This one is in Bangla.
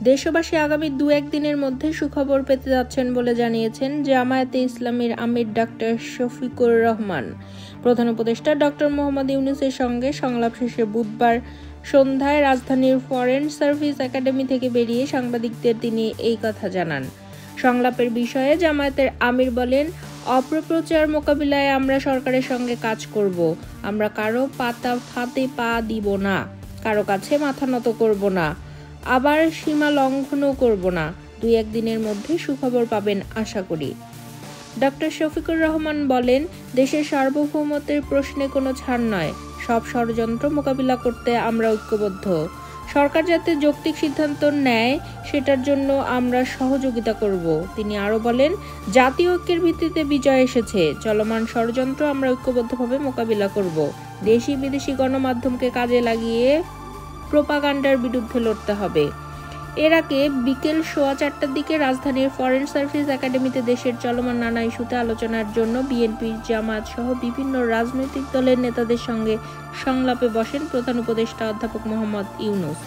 দেশবাসী আগামী 2-1 দিনের মধ্যে সুখবর পেতে যাচ্ছেন বলে জানিয়েছেন জামায়াতে ইসলামীর আমির ডক্টর শফিকুর রহমান। প্রধান উপদেষ্টা ডক্টর মোহাম্মদ ইউনূসের সঙ্গে সংলাপ শেষে বুধবার সন্ধ্যায় রাজধানীর ফরেন সার্ভিস একাডেমি থেকে বেরিয়ে সাংবাদিকদের তিনি এই কথা জানান। সংলাপের বিষয়ে জামায়াতের আমির বলেন, অপপ্রচার মোকাবিলায় আমরা সরকারের সঙ্গে কাজ করব। আমরা কারো ফাঁদে পা দিব না, কারো কাছে মাথা নত করব না, আবার সীমা লঙ্ঘনও করব না। 2-1 দিনের মধ্যে সুখবর পাবেন আশা করি। ডক্টর শফিকুর রহমান বলেন, দেশের সার্বভৌমত্বের প্রশ্নে কোনো ছাড় নয়। সব ষড়যন্ত্র মোকাবিলা করতে আমরা ঐক্যবদ্ধ। সরকার যাতে যৌক্তিক সিদ্ধান্ত নেয় সেটার জন্য আমরা সহযোগিতা করব। তিনি আরও বলেন, জাতীয় ঐক্যের ভিত্তিতে বিজয় এসেছে। চলমান ষড়যন্ত্র আমরা ঐক্যবদ্ধভাবে মোকাবিলা করব। দেশি বিদেশি গণমাধ্যমকে কাজে লাগিয়ে প্রোপাগান্ডার বিরুদ্ধে লড়তে হবে। এর আগে বিকেল 4:15টার দিকে রাজধানীর ফরেন সার্ভিস একাডেমিতে দেশের চলমান নানা ইস্যুতে আলোচনার জন্য বিএনপি, জামায়াত সহ বিভিন্ন রাজনৈতিক দলের নেতাদের সঙ্গে সংলাপে বসেন প্রধান উপদেষ্টা অধ্যাপক মোহাম্মদ ইউনূস।